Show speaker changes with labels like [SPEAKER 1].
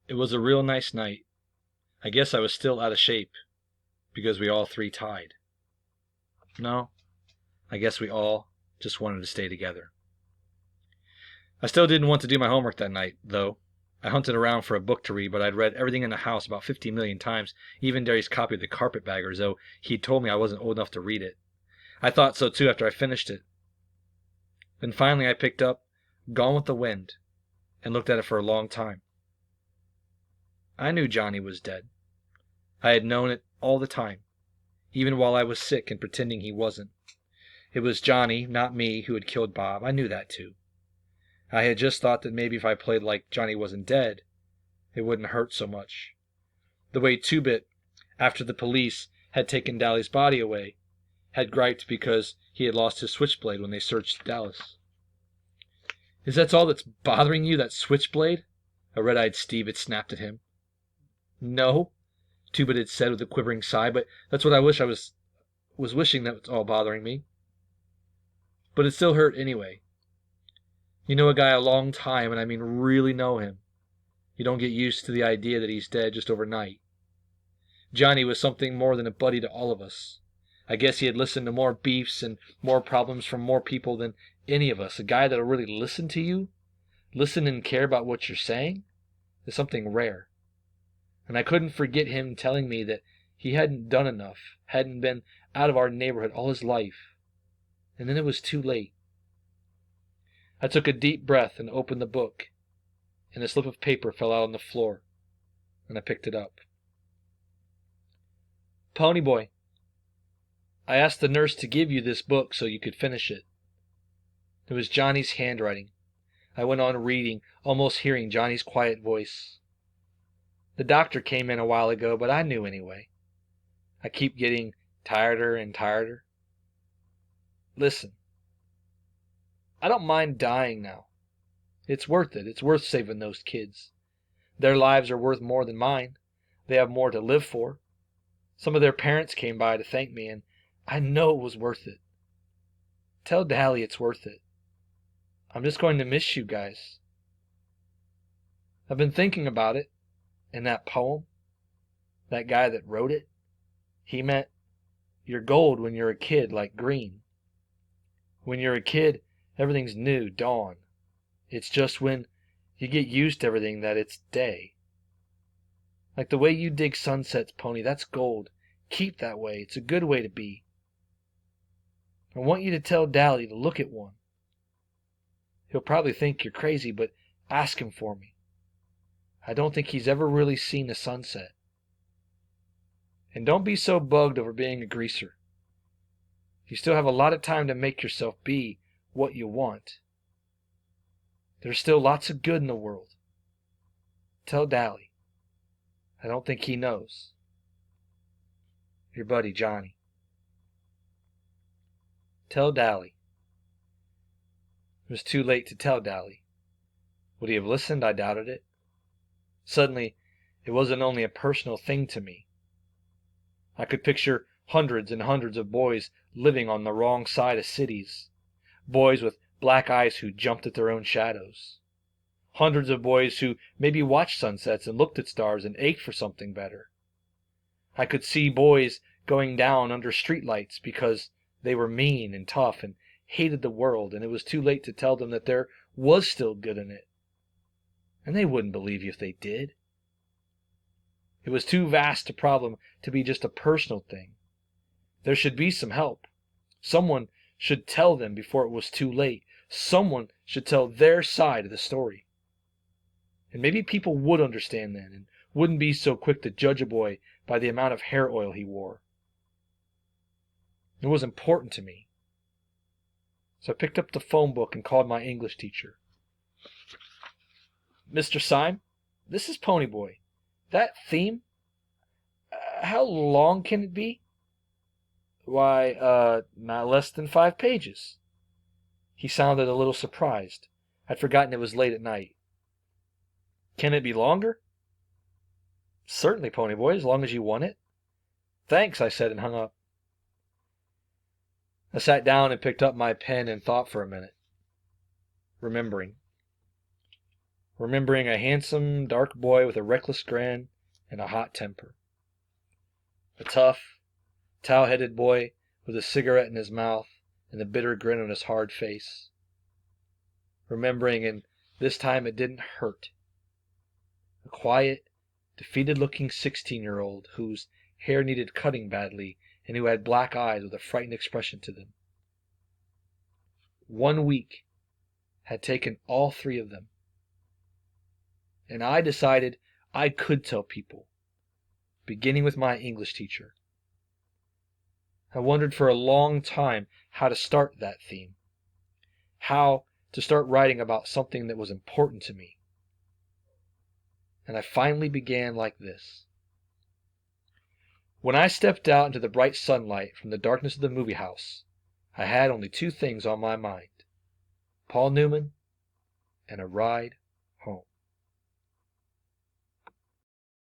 [SPEAKER 1] It was a real nice night. I guess I was still out of shape, because we all three tied. No, I guess we all just wanted to stay together. I still didn't want to do my homework that night, though. I hunted around for a book to read, but I'd read everything in the house about 50 million times, even Derry's copy of The Carpetbaggers, though he'd told me I wasn't old enough to read it. I thought so too after I finished it. Then finally I picked up Gone with the Wind and looked at it for a long time. I knew Johnny was dead. I had known it all the time, even while I was sick and pretending he wasn't. It was Johnny, not me, who had killed Bob. I knew that too. I had just thought that maybe if I played like Johnny wasn't dead, it wouldn't hurt so much. The way Two-Bit, after the police had taken Dally's body away, had griped because he had lost his switchblade when they searched Dallas. Is that all that's bothering you, that switchblade? A red-eyed Steve had snapped at him. No, Two-Bit had said with a quivering sigh, but that's what I was wishing that was all bothering me. But it still hurt anyway. You know a guy a long time, and I mean really know him. You don't get used to the idea that he's dead just overnight. Johnny was something more than a buddy to all of us. I guess he had listened to more beefs and more problems from more people than any of us. A guy that'll really listen to you, listen and care about what you're saying, is something rare. And I couldn't forget him telling me that he hadn't done enough, hadn't been out of our neighborhood all his life. And then it was too late. I took a deep breath and opened the book, and a slip of paper fell out on the floor, and I picked it up. Ponyboy, I asked the nurse to give you this book so you could finish it. It was Johnny's handwriting. I went on reading, almost hearing Johnny's quiet voice. The doctor came in a while ago, but I knew anyway. I keep getting tireder and tireder. Listen. I don't mind dying now. It's worth it. It's worth saving those kids. Their lives are worth more than mine. They have more to live for. Some of their parents came by to thank me, and I know it was worth it. Tell Dally it's worth it. I'm just going to miss you guys. I've been thinking about it, and that poem, that guy that wrote it, he meant you're gold when you're a kid like green. When you're a kid, everything's new, dawn. It's just when you get used to everything that it's day. Like the way you dig sunsets, Pony, that's gold. Keep that way. It's a good way to be. I want you to tell Dally to look at one. He'll probably think you're crazy, but ask him for me. I don't think he's ever really seen a sunset. And don't be so bugged over being a greaser. You still have a lot of time to make yourself be what you want. There's still lots of good in the world. Tell Dally. I don't think he knows. Your buddy, Johnny. Tell Dally. It was too late to tell Dally. Would he have listened? I doubted it. Suddenly, it wasn't only a personal thing to me. I could picture hundreds and hundreds of boys living on the wrong side of cities. Boys with black eyes who jumped at their own shadows. Hundreds of boys who maybe watched sunsets and looked at stars and ached for something better. I could see boys going down under streetlights because they were mean and tough and hated the world, and it was too late to tell them that there was still good in it. And they wouldn't believe you if they did. It was too vast a problem to be just a personal thing. There should be some help. Someone should tell them before it was too late. Someone should tell their side of the story. And maybe people would understand then and wouldn't be so quick to judge a boy by the amount of hair oil he wore. It was important to me. So I picked up the phone book and called my English teacher. Mr. Syme, this is Ponyboy. That theme, how long can it be? Why, not less than 5 pages. He sounded a little surprised. I'd forgotten it was late at night. Can it be longer? Certainly, Ponyboy, as long as you want it. Thanks, I said and hung up. I sat down and picked up my pen and thought for a minute, remembering. remembering a handsome, dark boy with a reckless grin and a hot temper. A tough, towel-headed boy with a cigarette in his mouth and a bitter grin on his hard face. Remembering, and this time it didn't hurt, a quiet, defeated-looking 16-year-old whose hair needed cutting badly and who had black eyes with a frightened expression to them. 1 week had taken all three of them, and I decided I could tell people, beginning with my English teacher. I wondered for a long time how to start that theme, how to start writing about something that was important to me. And I finally began like this. When I stepped out into the bright sunlight from the darkness of the movie house, I had only two things on my mind: Paul Newman and a ride